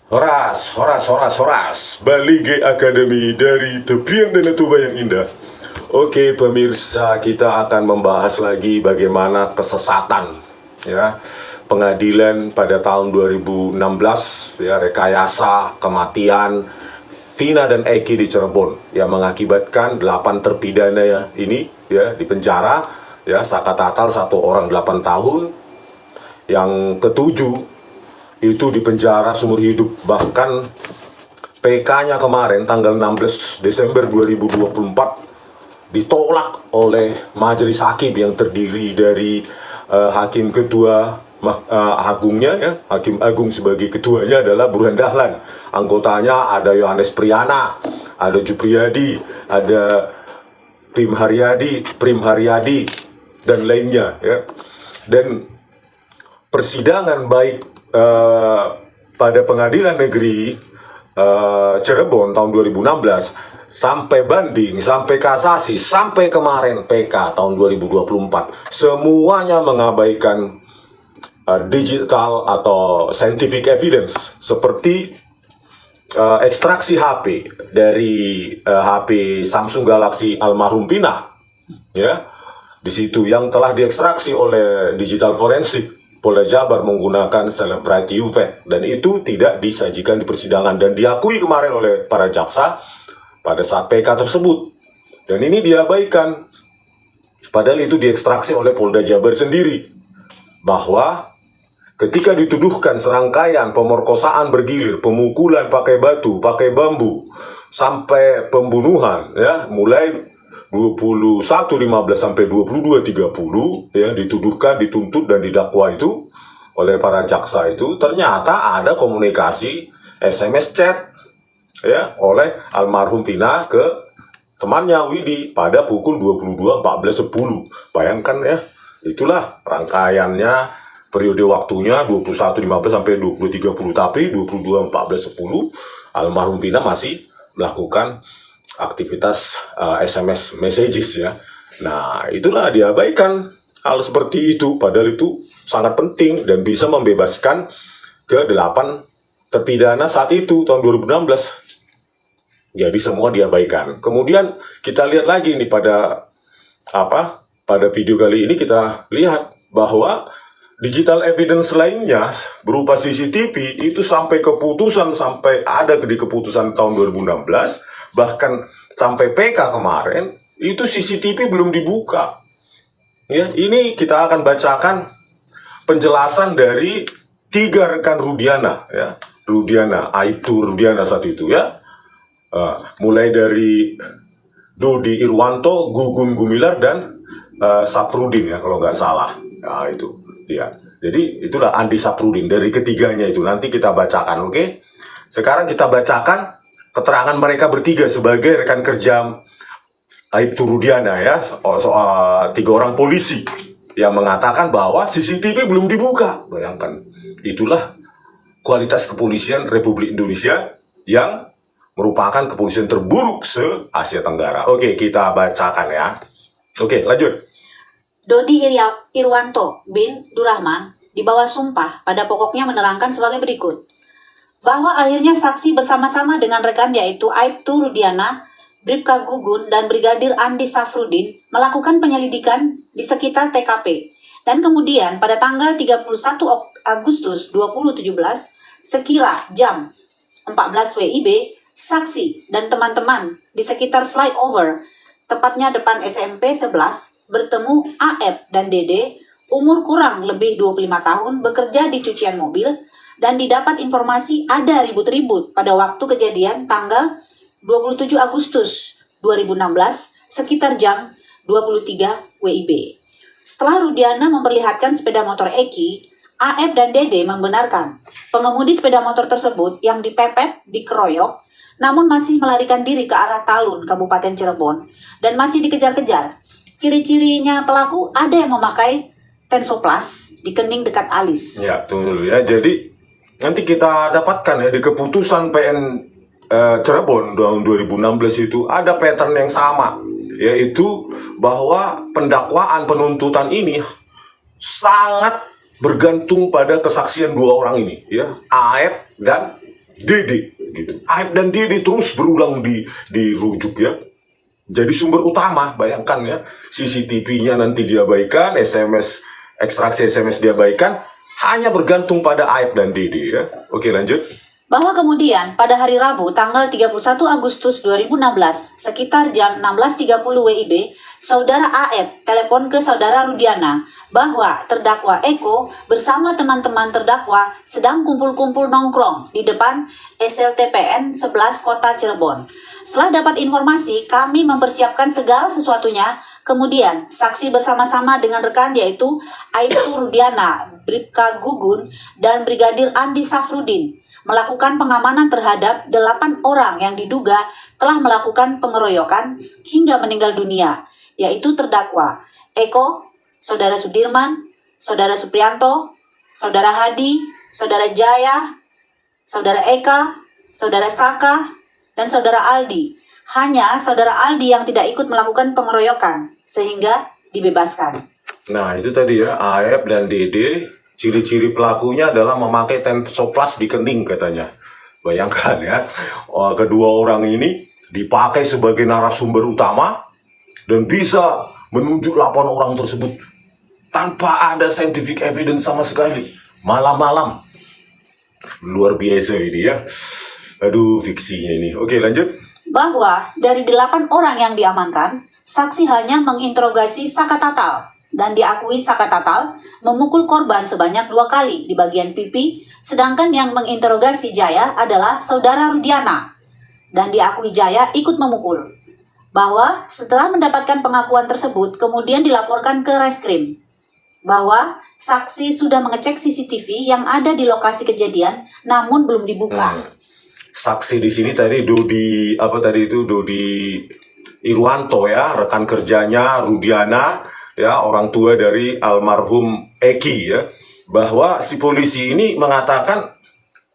Horas, horas, horas, horas. Balige Academy dari tepian Danau Toba yang indah. Oke pemirsa, kita akan membahas lagi bagaimana kesesatan ya pengadilan pada tahun 2016 ya, rekayasa kematian Vina dan Eki di Cirebon yang mengakibatkan 8 terpidana ya ini ya di penjara ya, sakatatal 1 orang 8 tahun, yang ketujuh itu di penjara seumur hidup. Bahkan PK-nya kemarin tanggal 16 Desember 2024 ditolak oleh majelis hakim yang terdiri dari hakim ketua agungnya ya, hakim agung sebagai ketuanya adalah Burhan Dahlan, anggotanya ada Yohanes Priyana, ada Jupriyadi, ada Prim Haryadi dan lainnya ya. Dan persidangan baik pada pengadilan negeri Cirebon tahun 2016 sampai banding, sampai kasasi, sampai kemarin PK tahun 2024, semuanya mengabaikan digital atau scientific evidence seperti ekstraksi HP dari HP Samsung Galaxy almarhum Pina ya, di situ yang telah diekstraksi oleh digital forensik Polda Jabar menggunakan Celebrite UV, dan itu tidak disajikan di persidangan dan diakui kemarin oleh para jaksa pada saat PK tersebut. Dan ini diabaikan, padahal itu diekstraksi oleh Polda Jabar sendiri, bahwa ketika dituduhkan serangkaian pemerkosaan bergilir, pemukulan pakai batu, pakai bambu, sampai pembunuhan ya, mulai 21.15 sampai 22.30 ya, dituduhkan, dituntut dan didakwa itu oleh para jaksa itu, ternyata ada komunikasi SMS chat ya oleh almarhum Pina ke temannya Widi pada pukul 22.14.10. Bayangkan ya, itulah rangkaiannya, periode waktunya 21.15 sampai 20.30, tapi 22.14.10 almarhum Pina masih melakukan aktivitas SMS messages ya. Nah, itulah diabaikan hal seperti itu, padahal itu sangat penting dan bisa membebaskan ke 8 terpidana saat itu tahun 2016. Jadi semua diabaikan. Kemudian kita lihat lagi nih pada video kali ini, kita lihat bahwa digital evidence lainnya berupa CCTV itu sampai keputusan, sampai ada di keputusan tahun 2016, bahkan sampai PK kemarin itu CCTV belum dibuka. Ya, ini kita akan bacakan penjelasan dari 3 rekan Rudiana ya. Aibtu Rudiana saat itu ya. Mulai dari Dodi Irwanto, Gugun Gumilar dan Safrudin ya kalau nggak salah. Nah, itu dia. Jadi itulah Andi Safrudin, dari ketiganya itu nanti kita bacakan, oke? Sekarang kita bacakan keterangan mereka bertiga sebagai rekan kerja Aibtu Rudiana ya, soal 3 orang polisi yang mengatakan bahwa CCTV belum dibuka. Bayangkan, itulah kualitas kepolisian Republik Indonesia yang merupakan kepolisian terburuk se-Asia Tenggara. Oke, kita bacakan ya. Oke, lanjut. Dodi Irwanto bin Durrahman di bawah sumpah pada pokoknya menerangkan sebagai berikut. Bahwa akhirnya saksi bersama-sama dengan rekan yaitu Aibtu Rudiana, Bribka Gugun, dan Brigadir Andi Safrudin melakukan penyelidikan di sekitar TKP. Dan kemudian pada tanggal 31 Agustus 2017, sekira jam 14 WIB, saksi dan teman-teman di sekitar flyover, tepatnya depan SMP 11, bertemu AF dan Dede, umur kurang lebih 25 tahun, bekerja di cucian mobil, dan didapat informasi ada ribut-ribut pada waktu kejadian tanggal 27 Agustus 2016 sekitar jam 23 WIB. Setelah Rudiana memperlihatkan sepeda motor Eki, AF dan Dede membenarkan pengemudi sepeda motor tersebut yang dipepet, dikeroyok, namun masih melarikan diri ke arah Talun, Kabupaten Cirebon, dan masih dikejar-kejar. Ciri-cirinya pelaku ada yang memakai tensoplas di kening dekat alis. Ya, tunggu dulu ya. Jadi nanti kita dapatkan ya di keputusan PN Cirebon tahun 2016 itu ada pattern yang sama, yaitu bahwa pendakwaan penuntutan ini sangat bergantung pada kesaksian 2 orang ini ya, AF dan Dede gitu. Aib dan Dede terus berulang dirujuk ya. Jadi sumber utama, bayangkan ya, CCTV-nya nanti diabaikan, SMS, ekstraksi SMS diabaikan, hanya bergantung pada Aib dan Dede ya. Oke, lanjut. Bahwa kemudian pada hari Rabu tanggal 31 Agustus 2016 sekitar jam 16.30 WIB, Saudara AF telepon ke Saudara Rudiana bahwa terdakwa Eko bersama teman-teman terdakwa sedang kumpul-kumpul nongkrong di depan SLTPN 11 Kota Cirebon. Setelah dapat informasi, kami mempersiapkan segala sesuatunya. Kemudian, saksi bersama-sama dengan rekan yaitu Aibtu Rudiana, Bribka Gugun, dan Brigadir Andi Safrudin melakukan pengamanan terhadap 8 orang yang diduga telah melakukan pengeroyokan hingga meninggal dunia, yaitu terdakwa Eko, Saudara Sudirman, Saudara Suprianto, Saudara Hadi, Saudara Jaya, Saudara Eka, Saudara Saka, dan Saudara Aldi. Hanya Saudara Aldi yang tidak ikut melakukan pengeroyokan, sehingga dibebaskan. Nah, itu tadi ya, Aep dan Dede. Ciri-ciri pelakunya adalah memakai tensoplas di kening katanya. Bayangkan ya, kedua orang ini dipakai sebagai narasumber utama dan bisa menunjuk 8 orang tersebut tanpa ada scientific evidence sama sekali. Malam-malam. Luar biasa ini ya. Aduh, fiksinya ini. Oke, lanjut. Bahwa dari 8 orang yang diamankan, saksi hanya menginterogasi Saka Tatal dan diakui Saka Tatal memukul korban sebanyak 2 kali di bagian pipi, sedangkan yang menginterogasi Jaya adalah Saudara Rudiana dan diakui Jaya ikut memukul. Bahwa setelah mendapatkan pengakuan tersebut kemudian dilaporkan ke Reskrim. Bahwa saksi sudah mengecek CCTV yang ada di lokasi kejadian namun belum dibuka. Saksi di sini tadi Dodi Irwanto ya, rekan kerjanya Rudiana ya, orang tua dari almarhum Eki ya, bahwa si polisi ini mengatakan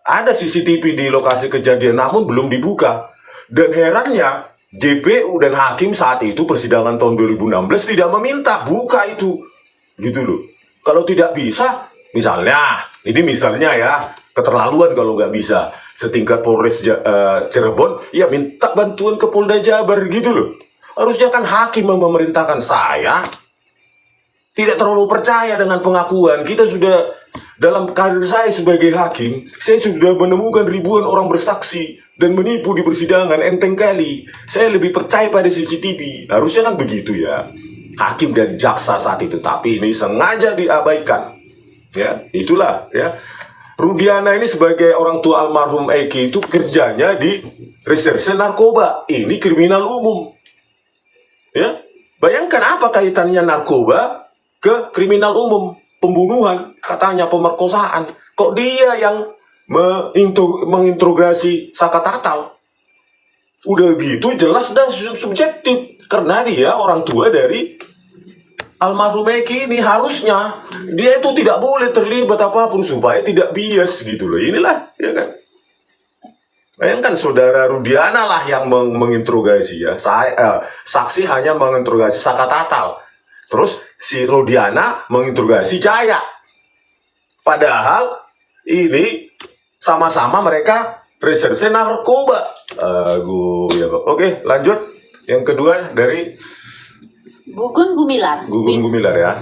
ada CCTV di lokasi kejadian namun belum dibuka. Dan herannya JPU dan hakim saat itu persidangan tahun 2016 tidak meminta buka itu. Gitu loh. Kalau tidak bisa, misalnya ya, keterlaluan kalau nggak bisa. Setingkat Polres Cirebon, ya minta bantuan ke Polda Jabar gitu loh. Harusnya kan hakim yang memerintahkan. Saya tidak terlalu percaya dengan pengakuan. Kita sudah, dalam karir saya sebagai hakim, saya sudah menemukan ribuan orang bersaksi dan menipu di persidangan, enteng kali. Saya lebih percaya pada CCTV. Harusnya kan begitu ya, hakim dan jaksa saat itu. Tapi ini sengaja diabaikan. Ya, itulah ya. Rudiana ini sebagai orang tua almarhum Eki itu kerjanya di reserse narkoba. Ini kriminal umum. Ya, bayangkan apa kaitannya narkoba ke kriminal umum, pembunuhan, katanya pemerkosaan. Kok dia yang menginterogasi Saka Tatal? Udah gitu jelas dan subjektif karena dia orang tua dari almarhum Eki ini. Harusnya dia itu tidak boleh terlibat apapun supaya tidak bias gitu loh. Inilah ya kan. Bayangkan Saudara Rudiana lah yang menginterogasi ya. Saksi hanya menginterogasi Saka Tatal. Terus si Rudiana menginterogasi Jaya. Padahal ini sama-sama mereka reserse narkoba. Ya, oke, lanjut. Yang kedua dari Gugun Gumilar ya.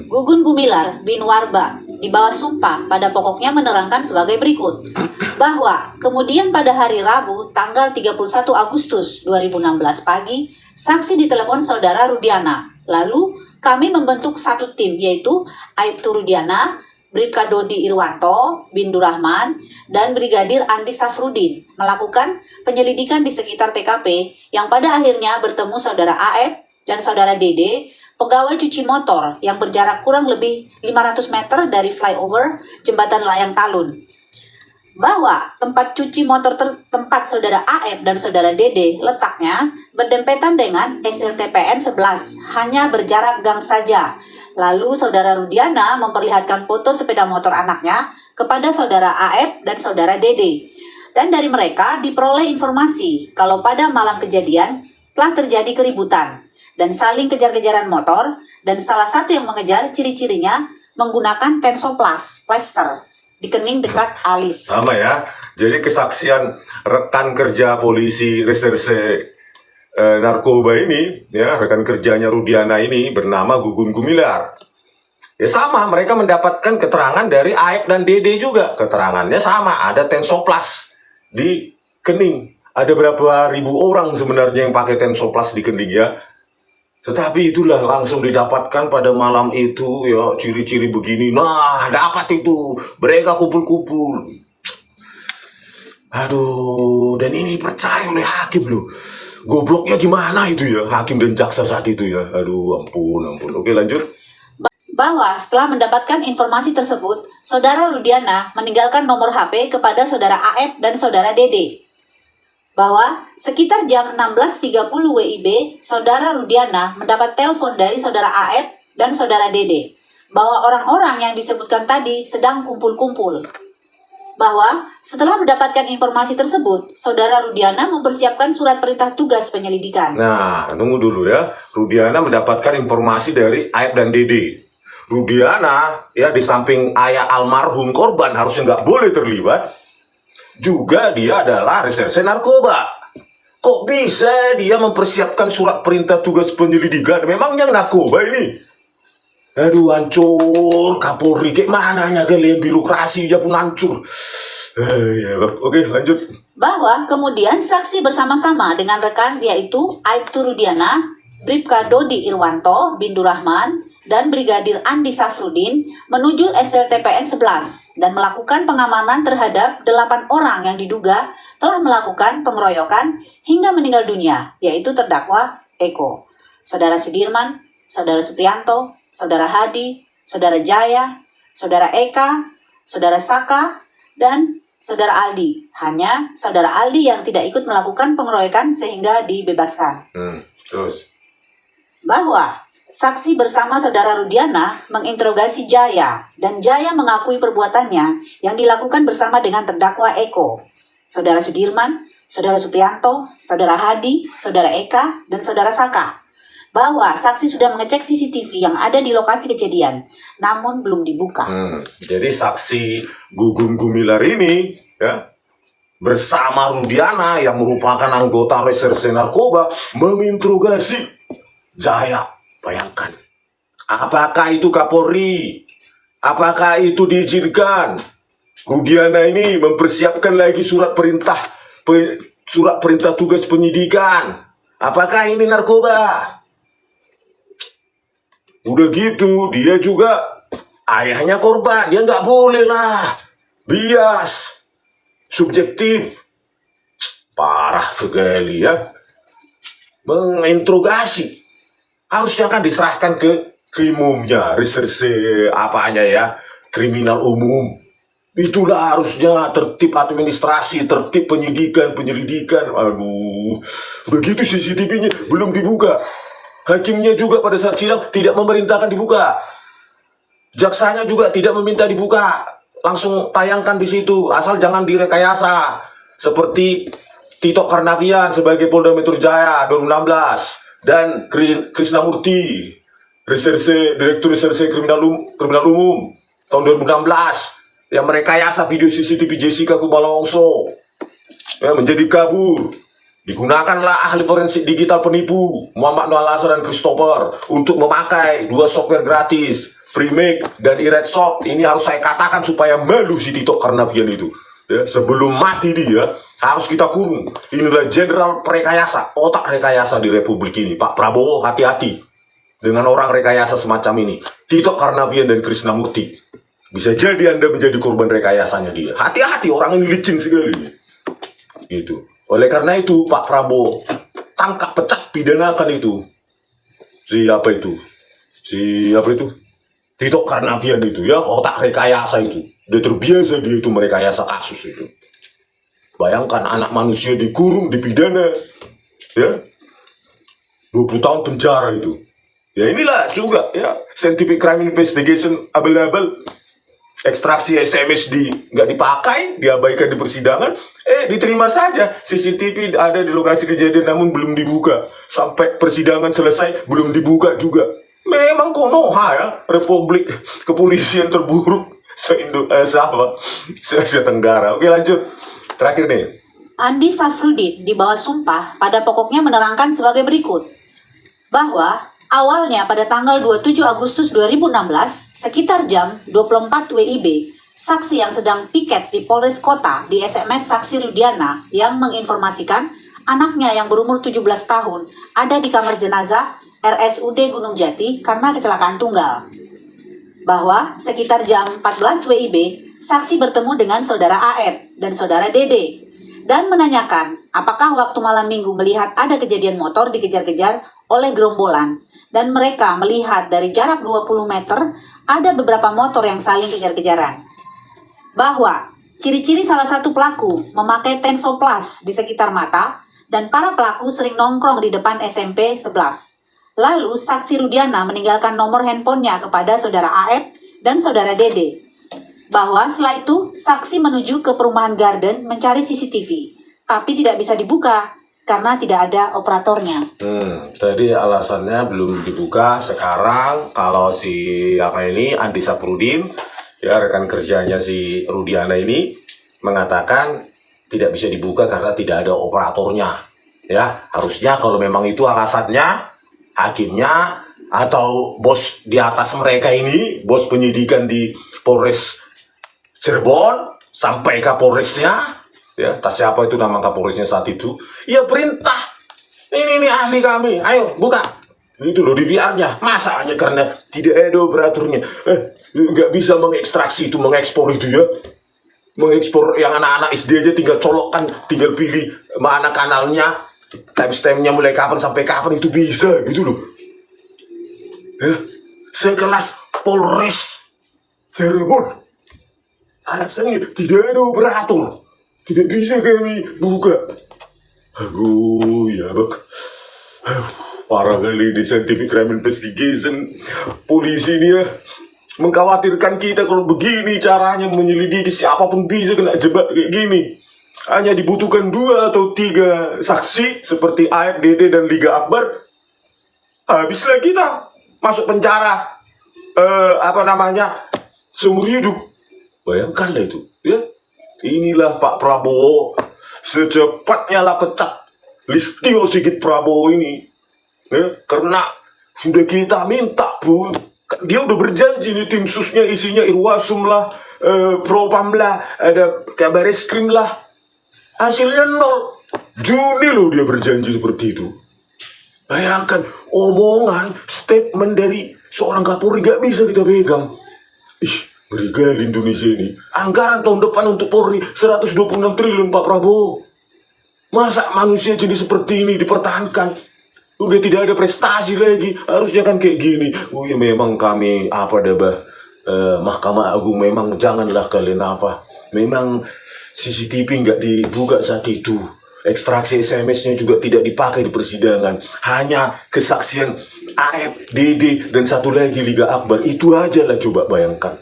Gugun Gumilar bin Warba di bawah sumpah pada pokoknya menerangkan sebagai berikut. Bahwa kemudian pada hari Rabu tanggal 31 Agustus 2016 pagi, saksi ditelepon Saudara Rudiana. Lalu kami membentuk satu tim yaitu Aibtu Rudiana, Bribka Dodi Irwanto bin Durrahman, dan Brigadir Andi Safrudin melakukan penyelidikan di sekitar TKP yang pada akhirnya bertemu Saudara AF dan Saudara Dede, pegawai cuci motor yang berjarak kurang lebih 500 meter dari flyover Jembatan Layang Talun. Bahwa tempat cuci motor tempat Saudara AF dan Saudara Dede letaknya berdempetan dengan SLTPN 11, hanya berjarak gang saja. Lalu Saudara Rudiana memperlihatkan foto sepeda motor anaknya kepada Saudara AF dan Saudara Dede. Dan dari mereka diperoleh informasi kalau pada malam kejadian telah terjadi keributan dan saling kejar-kejaran motor, dan salah satu yang mengejar ciri-cirinya menggunakan tensoplas, plaster, di kening dekat alis. Sama ya. Jadi kesaksian rekan kerja polisi reserse narkoba ini, ya, rekan kerjanya Rudiana ini bernama Gugun Gumilar. Ya sama, mereka mendapatkan keterangan dari Aep dan Dede juga. Keterangannya sama, ada tensoplas di kening. Ada berapa ribu orang sebenarnya yang pakai tensoplas di kening ya. Tetapi itulah langsung didapatkan pada malam itu ya, ciri-ciri begini. Nah, dapat itu. Mereka kumpul-kumpul. Aduh, dan ini percaya oleh hakim loh. Gobloknya gimana itu ya, hakim dan jaksa saat itu ya. Aduh, ampun. Oke, lanjut. Bahwa setelah mendapatkan informasi tersebut, saudara Rudiana meninggalkan nomor HP kepada saudara Aep dan saudara Dede. Bahwa sekitar jam 16.30 WIB, saudara Rudiana mendapat telepon dari saudara Aep dan saudara Dede bahwa orang-orang yang disebutkan tadi sedang kumpul-kumpul. Bahwa setelah mendapatkan informasi tersebut, saudara Rudiana mempersiapkan surat perintah tugas penyelidikan. Nah, tunggu dulu ya. Rudiana mendapatkan informasi dari Aep dan Dede. Rudiana, ya, di samping ayah almarhum korban harusnya nggak boleh terlibat, juga dia adalah reserse narkoba. Kok bisa dia mempersiapkan surat perintah tugas penyelidikan? Memangnya narkoba ini? Aduh, hancur, Kapolri. Kayak mananya kalian, birokrasi aja pun hancur. Oke, lanjut. Bahwa kemudian saksi bersama-sama dengan rekan yaitu Aibtu Rudiana, Bribka Dodi Irwanto bin Durahman, dan Brigadir Andi Safrudin menuju SLTPN 11 dan melakukan pengamanan terhadap 8 orang yang diduga telah melakukan pengeroyokan hingga meninggal dunia, yaitu terdakwa Eko, saudara Sudirman, saudara Suprianto, saudara Hadi, saudara Jaya, saudara Eka, saudara Saka, dan saudara Aldi. Hanya saudara Aldi yang tidak ikut melakukan pengeroyokan sehingga dibebaskan. Terus. Bahwa saksi bersama saudara Rudiana menginterogasi Jaya dan Jaya mengakui perbuatannya yang dilakukan bersama dengan terdakwa Eko, saudara Sudirman, saudara Suprianto, saudara Hadi, saudara Eka, dan saudara Saka. Bahwa saksi sudah mengecek CCTV yang ada di lokasi kejadian, namun belum dibuka. Jadi saksi Gugun Gumilar ini ya, bersama Rudiana yang merupakan anggota reserse narkoba menginterogasi Jaya. Bayangkan, apakah itu Kapolri? Apakah itu diizinkan? Rudiana ini mempersiapkan lagi surat perintah tugas penyidikan. Apakah ini narkoba? Udah gitu, dia juga ayahnya korban. Dia nggak boleh lah, bias, subjektif, parah sekali ya, menginterogasi. Harusnya kan diserahkan ke krimumnya, reserse apanya ya, kriminal umum. Itulah harusnya tertib administrasi, tertib penyelidikan. Aduh, begitu CCTV-nya belum dibuka. Hakimnya juga pada saat sidang tidak memerintahkan dibuka. Jaksanya juga tidak meminta dibuka. Langsung tayangkan di situ, asal jangan direkayasa. Seperti Tito Karnavian sebagai Polda Metro Jaya 2016. Dan Krisnamurti, Direktur Reserse Kriminal Umum tahun 2016, yang merekayasa video CCTV Jessica Kumala Wongso ya, menjadi kabur. Digunakanlah ahli forensik digital penipu Muhammad Noah Lasar dan Christopher untuk memakai 2 software gratis, Freemake dan iRedsoft. Ini harus saya katakan supaya malu si Tito Karnavian itu. Ya, sebelum mati dia harus kita kurung. Inilah jenderal rekayasa, otak rekayasa di Republik ini. Pak Prabowo, hati-hati dengan orang rekayasa semacam ini. Tito Karnavian dan Krisnamurti. Bisa jadi Anda menjadi korban rekayasanya dia. Hati-hati, orang ini licin sekali. Gitu. Oleh karena itu, Pak Prabowo, tangkap, pecat, pidanakan itu. Siapa itu? Tito Karnavian itu ya, otak rekayasa itu. Dia terbiasa dia itu merekayasa kasus itu. Bayangkan anak manusia dikurung, dipidana, ya, 20 tahun penjara itu. Ya inilah juga ya, scientific crime investigation abal-abal. Ekstraksi SMS nggak dipakai, diabaikan di persidangan, diterima saja. CCTV ada di lokasi kejadian namun belum dibuka. Sampai persidangan selesai belum dibuka juga. Memang Konoha ya, Republik Kepolisian terburuk Se-Asia Tenggara. Oke, lanjut. Terakhir nih. Andi Safrudin di bawah sumpah pada pokoknya menerangkan sebagai berikut. Bahwa awalnya pada tanggal 27 Agustus 2016, sekitar jam 24 WIB, saksi yang sedang piket di Polres Kota di SMS saksi Rudiana yang menginformasikan anaknya yang berumur 17 tahun ada di kamar jenazah RSUD Gunung Jati karena kecelakaan tunggal. Bahwa sekitar jam 14 WIB, saksi bertemu dengan saudara AF dan saudara Dede dan menanyakan apakah waktu malam minggu melihat ada kejadian motor dikejar-kejar oleh gerombolan dan mereka melihat dari jarak 20 meter ada beberapa motor yang saling kejar-kejaran. Bahwa ciri-ciri salah satu pelaku memakai tensoplas di sekitar mata dan para pelaku sering nongkrong di depan SMP 11. Lalu saksi Rudiana meninggalkan nomor handphonenya kepada saudara AF dan saudara Dede. Bahwa setelah itu saksi menuju ke perumahan Garden mencari CCTV, tapi tidak bisa dibuka karena tidak ada operatornya. Tadi alasannya belum dibuka. Sekarang kalau si Andi Safrudin, ya rekan kerjanya si Rudiana ini mengatakan tidak bisa dibuka karena tidak ada operatornya. Ya, harusnya kalau memang itu alasannya, hakimnya atau bos di atas mereka ini, bos penyidikan di Polres Cirebon sampai Kapolresnya, ya, tas siapa itu nama Kapolresnya saat itu, ya perintah, ini ahli kami, ayo buka, itu loh di VR-nya, masa hanya karena tidak ada operatornya, nggak bisa mengekstraksi itu, mengekspor itu ya, mengekspor yang anak-anak SD aja tinggal colokkan, tinggal pilih mana kanalnya, timestamp-nya mulai kapan sampai kapan itu bisa gitu loh, ya, sekelas Polres Cirebon. Alasannya tidak ada operator, tidak bisa kami buka. Aduh, ya bak. Parah kali ini scientific crime investigation. Polisi ini ya mengkhawatirkan kita kalau begini caranya menyelidiki, siapapun bisa kena jebak kayak gini. Hanya dibutuhkan 2 atau 3 saksi seperti AF, Dede dan Liga Akbar. Habislah kita masuk penjara. Seumur hidup. Bayangkanlah itu, ya. Inilah Pak Prabowo, secepatnya lah pecat Listio Sigit Prabowo ini, ya. Karena sudah kita minta pun, dia udah berjanji nih tim susnya isinya Irwasum lah, Propam lah, ada Kabar Eskrim lah, hasilnya 0. Juni loh dia berjanji seperti itu. Bayangkan omongan, statement dari seorang Kapolri gak bisa kita pegang. Berigal Indonesia ini. Anggaran tahun depan untuk Polri 126 triliun Pak Prabowo. Masa manusia jadi seperti ini dipertahankan? Udah tidak ada prestasi lagi. Harusnya kan kayak gini. Oh ya memang kami Mahkamah Agung memang janganlah kalian memang CCTV nggak dibuka saat itu. Ekstraksi SMS-nya juga tidak dipakai di persidangan. Hanya kesaksian AF, Dede, dan satu lagi Liga Akbar. Itu aja lah, coba bayangkan.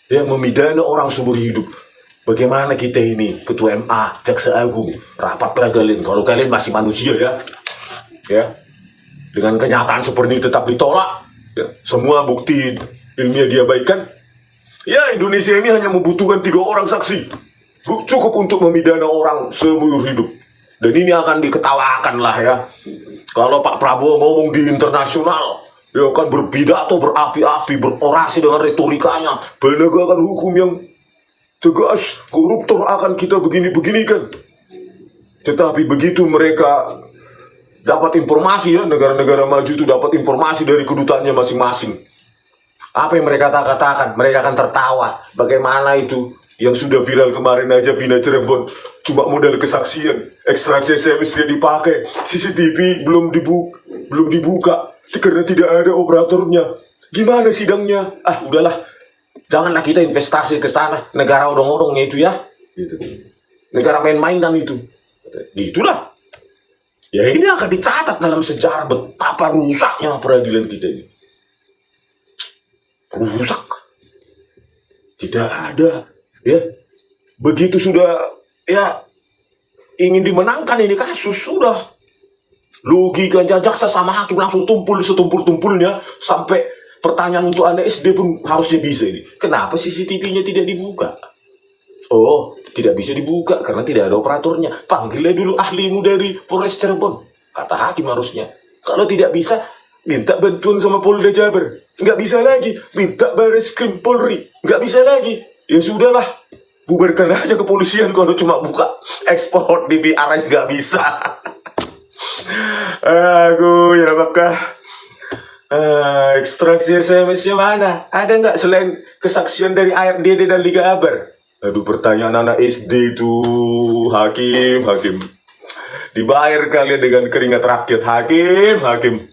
Ya, memidana orang seumur hidup. Bagaimana kita ini, Ketua MA, Jaksa Agung, rapatlah kalian. Kalau kalian masih manusia ya, dengan kenyataan seperti ini tetap ditolak, ya, semua bukti ilmiah diabaikan. Ya, Indonesia ini hanya membutuhkan 3 orang saksi. Cukup untuk memidana orang seumur hidup. Dan ini akan diketawakan lah ya. Kalau Pak Prabowo ngomong di internasional, ya kan berpidato berapi-api, berorasi dengan retorikanya, penegakan hukum yang tegas, koruptor akan kita begini-beginikan. Tetapi begitu mereka dapat informasi, ya, negara-negara maju itu dapat informasi dari kedutaannya masing-masing, apa yang mereka katakan, mereka akan tertawa. Bagaimana itu yang sudah viral kemarin aja, Vina Cirebon, cuma modal kesaksian, ekstraksi SMS tidak dipakai, CCTV belum dibuka karena tidak ada operatornya. Gimana sidangnya? Udahlah, janganlah kita investasi ke sana, negara odong-odongnya itu ya, gitu. Negara main-mainan itu, gitulah. Ya ini akan dicatat dalam sejarah betapa rusaknya peradilan kita ini. Rusak, tidak ada, ya. Begitu sudah ya ingin dimenangkan ini kasus, sudah logika jaksa sama hakim langsung tumpul setumpul-tumpulnya sampai Pertanyaan untuk anak SD pun harusnya bisa ini. Kenapa CCTV-nya tidak dibuka? Oh, tidak bisa dibuka karena tidak ada operatornya. Panggilnya dulu ahlimu dari Polres Cirebon. Kata hakim harusnya. Kalau tidak bisa, minta bantuan sama Polda Jabar. Nggak bisa lagi. Minta Barreskrim Polri. Nggak bisa lagi. Ya sudahlah. Bubarkan aja kepolisian kalau cuma buka ekspor DVR aja nggak bisa. Aku ya apakah ekstraksi SMS-nya mana? Ada nggak selain kesaksian dari ARDD dan Liga Abar? Aduh, pertanyaan anak SD itu, hakim. Dibayar kalian dengan keringat rakyat, hakim.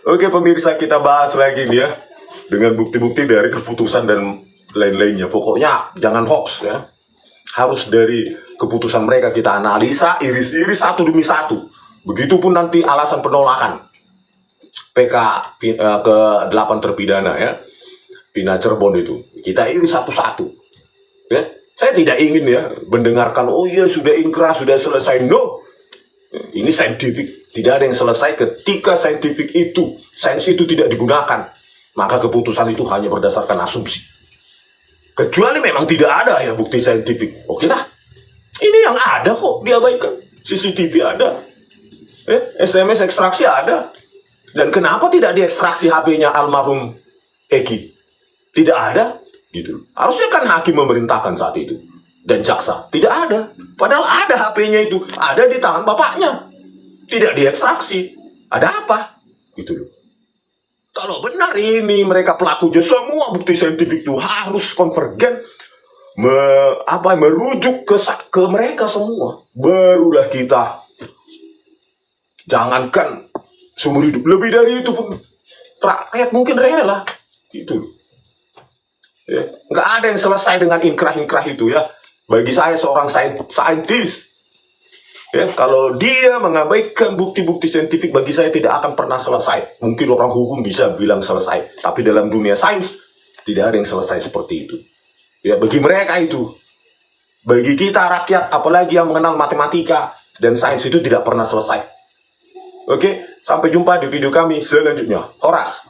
Oke pemirsa, kita bahas lagi nih ya. Dengan bukti-bukti dari keputusan dan lain-lainnya. Pokoknya jangan hoax ya. Harus dari keputusan mereka kita analisa, iris-iris satu demi satu. Begitupun nanti alasan penolakan PK ke-8 terpidana ya. Pina Cirebon itu. Kita iris satu-satu. Ya. Saya tidak ingin ya mendengarkan, oh iya sudah inkrah, sudah selesai. No. Ini saintifik. Tidak ada yang selesai ketika saintifik itu, sains itu tidak digunakan. Maka keputusan itu hanya berdasarkan asumsi. Kecuali memang tidak ada ya bukti saintifik. Oke lah. Ini yang ada kok diabaikan. CCTV ada. SMS ekstraksi ada. Dan kenapa tidak diekstraksi HP-nya almarhum Eki? Tidak ada, gitu. Harusnya kan hakim memerintahkan saat itu dan jaksa. Tidak ada. Padahal ada HP-nya itu, ada di tangan bapaknya. Tidak diekstraksi. Ada apa? Gitu loh. Kalau benar ini mereka pelakunya, semua bukti saintifik itu harus konvergen, merujuk ke mereka semua. Barulah kita, jangankan seumur hidup, lebih dari itu pun rakyat mungkin rela, gitu loh. Ya, nggak ada yang selesai dengan inkrah-inkrah itu ya. Bagi saya seorang saintis, ya, kalau dia mengabaikan bukti-bukti saintifik, bagi saya tidak akan pernah selesai. Mungkin orang hukum bisa bilang selesai, tapi dalam dunia sains tidak ada yang selesai seperti itu. Ya, bagi mereka itu, bagi kita rakyat, apalagi yang mengenal matematika dan sains itu tidak pernah selesai. Oke, sampai jumpa di video kami selanjutnya. Horas.